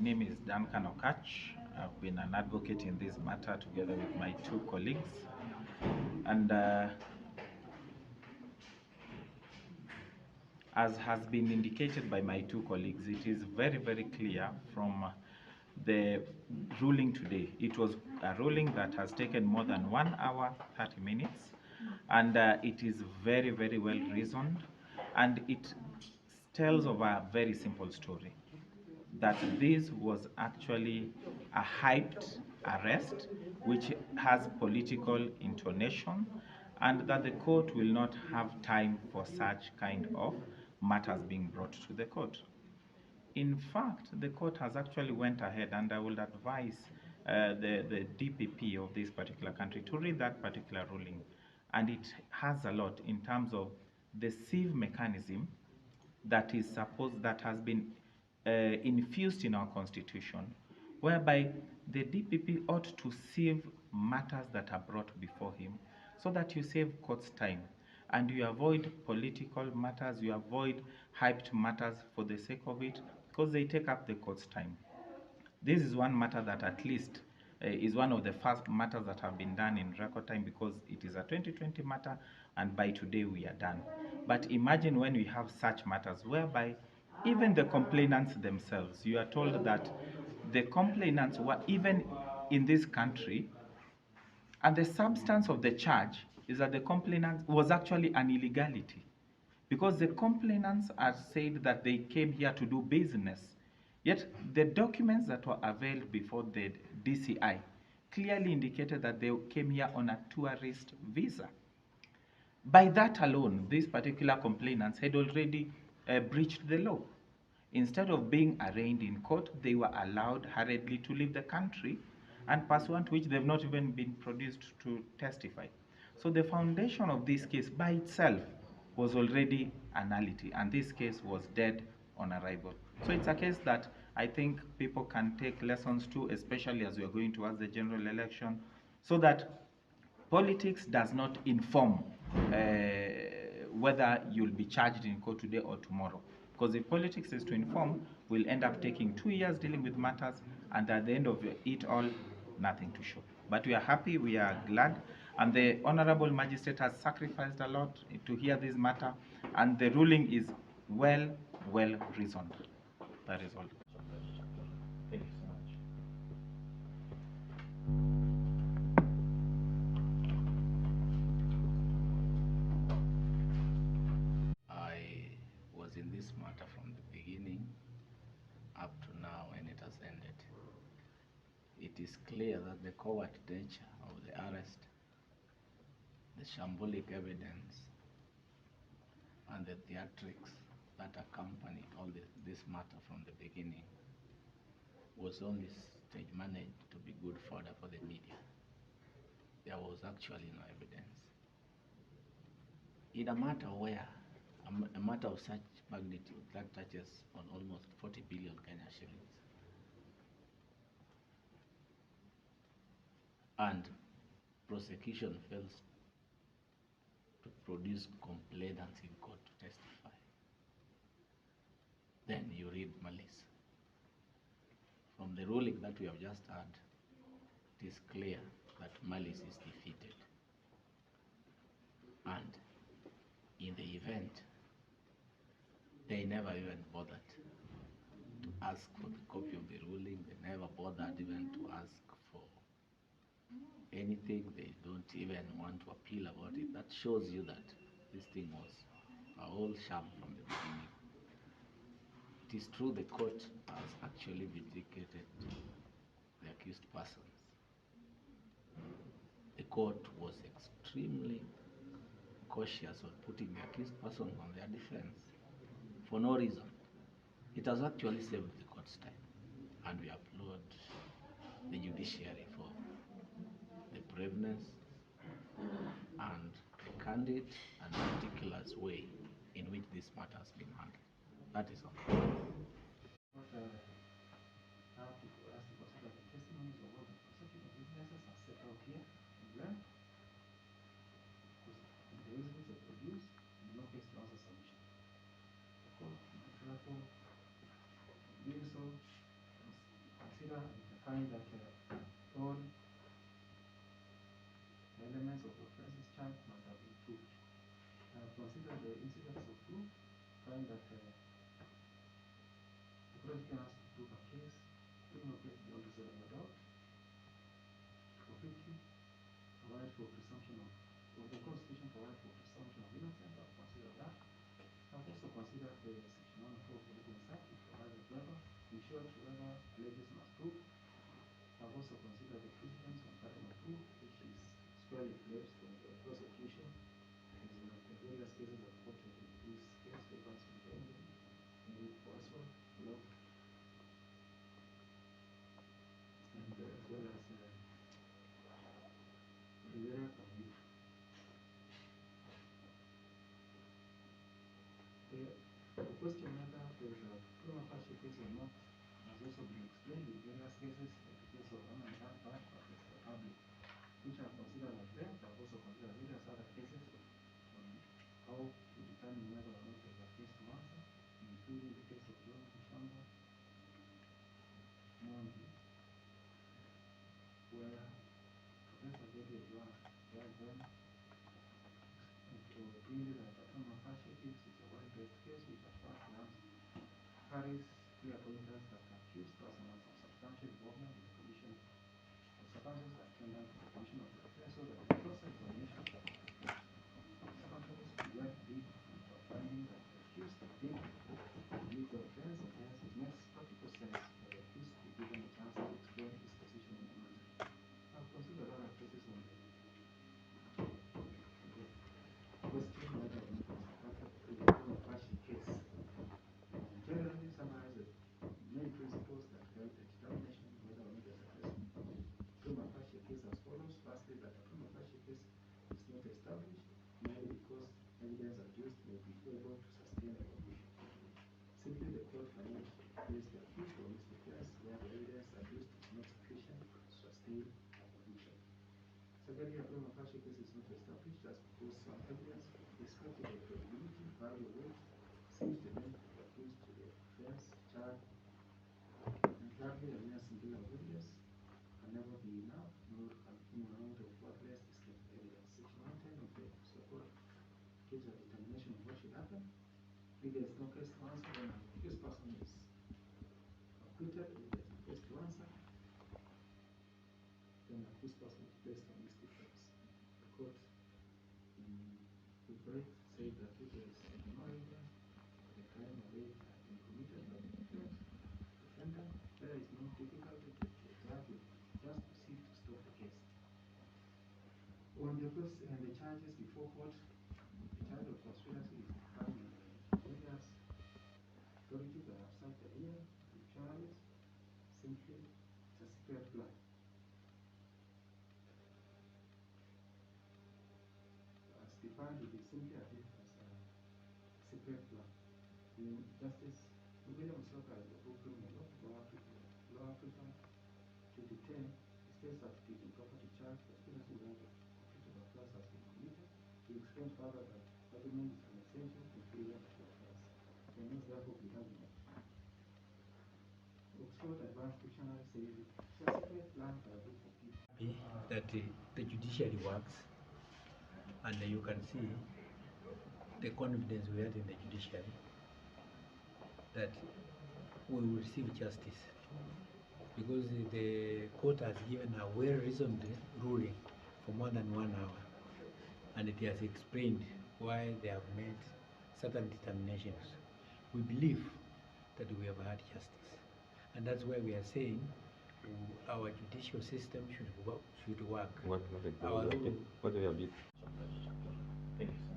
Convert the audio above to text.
name is Duncan Okach. I've been an advocate in this matter together with my two colleagues. And as has been indicated by my two colleagues, it is very, very clear from the ruling today. It was a ruling that has taken more than 1 hour, 30 minutes, and it is very, very well reasoned, and it tells of a very simple story, that this was actually a hyped arrest which has political intonation, and that the court will not have time for such kind of matters being brought to the court. In fact, the court has actually went ahead, and I would advise the DPP of this particular country to read that particular ruling, and it has a lot in terms of the sieve mechanism that has been infused in our constitution, whereby the DPP ought to sieve matters that are brought before him, so that you save court's time and you avoid political matters, you avoid hyped matters for the sake of it, because they take up the court's time. This is one matter that at least is one of the first matters that have been done in record time, because it is a 2020 matter, and by today we are done. But imagine when we have such matters whereby even the complainants themselves, you are told that the complainants were even in this country, and the substance of the charge is that the complainant was actually an illegality, because the complainants are said that they came here to do business. Yet the documents that were availed before the DCI clearly indicated that they came here on a tourist visa. By that alone, these particular complainants had already breached the law. Instead of being arraigned in court, they were allowed hurriedly to leave the country, and pursuant to which they've not even been produced to testify. So the foundation of this case by itself was already a nullity, and this case was dead on arrival. So it's a case that I think people can take lessons to, especially as we are going towards the general election, so that politics does not inform whether you'll be charged in court today or tomorrow. Because if politics is to inform, we'll end up taking 2 years dealing with matters, and at the end of it all, nothing to show. But we are happy, we are glad, and the Honorable Magistrate has sacrificed a lot to hear this matter, and the ruling is well reasoned. That is all. Thank you so much. I was in this matter from the beginning up to now, and it has ended. It is clear that the covert nature of the arrest, the shambolic evidence, and the theatrics that accompanied all this matter from the beginning was only stage managed to be good fodder for the media. There was actually no evidence. In a matter where a matter of such magnitude that touches on almost 40 billion Kenya shillings, and prosecution fails to produce complainants in court to testify, then you read malice. From the ruling that we have just heard, it is clear that malice is defeated. And in the event, they never even bothered to ask for the copy of the ruling. They never bothered even to ask for anything. They don't even want to appeal about it. That shows you that this thing was a whole sham from the beginning. It is true the court has actually vindicated the accused persons. The court was extremely cautious on putting the accused persons on their defense for no reason. It has actually saved the court's time, and we applaud the judiciary for the braveness and the candid and meticulous way in which this matter has been handled. That is all. I find that all elements of offenses charged must have been proved. Consider the incidents of proof. Find that the prosecutor has to prove a case, criminal case beyond reasonable doubt. For 50, provide for presumption of the Constitution provide for presumption of innocence. I'll consider that. I've also considered the Section 104 of the Evidence Act, which provides that whoever, in short, whoever alleges must prove. I've also considered the precedents on burden of proof, which is squarely placed from the prosecution. As the various cases I've quoted in this case, Evans Mutembei, Echesa, law, and as well as Raila. The question whether there is a prima facie case or not has also been explained in various cases, like the case of Herman versus the public, which I've considered at length. I've also considered various other cases on how to determine whether or not there is a case to answer, including the case of John Kushamba, where Professor J.D. Juan then concluded that a prima facie case is a well-based case which at first glance carries clear pointers that the accused person has a substantial involvement in the commission of circumstances that tend to the commission of the offense, so that the closer examination of circumstances could well lead to a finding that the accused did commit the offense, and hence it makes practical sense for the accused to be given a chance to explain his position in the matter. I've considered other cases on the question whether or not there is a prima facie case. Generally summarize the main principles that guide the determination whether or not there is a prima facie case as follows. Firstly, that a prima facie case is not established, merely because evidence adduced may be able to sustain a conviction. Simply, the court cannot place the accused on his defense where the evidence adduced is not sufficient to sustain a conviction. Secondly, a prima facie case is not established just because some evidence, irrespective of credibility, value, weight, seems to link the accused to the offense charged. And thirdly, a mere single of evidence can never be enough, nor can any amount of worthless distinct evidence. Section 110 of the Mpesa Buy gives a determination of what should happen. If there is no case to answer, then an accused person is acquitted. If there is a case to answer, then an accused person is placed on his defense. The court in brief said that if there is no evidence that the crime or rape has been committed by the defendant, there is no difficulty to the judge will just proceed to stop the case. On the charges before court, the charge of conspiracy is defined in the various authorities that have cited here. The charge simply it's a secret plan. As defined, it is simply identified as a secret plan. In Justice William Soka in the book Criminal Law, Law Africa 2010, states that it is improper to charge conspiracy when the concrete offense has been committed. He explained further that argument is an essential ingredient of the offense. There must therefore be argument. Oxford Advanced Dictionary says it's a secret plan by a group of people. That the judiciary works, and you can see the confidence we had in the judiciary that we will receive justice, because the court has given a well-reasoned ruling for more than 1 hour, and it has explained why they have made certain determinations. We believe that we have had justice, and that's why we are saying our judicial system should work. What do you have? Thank you.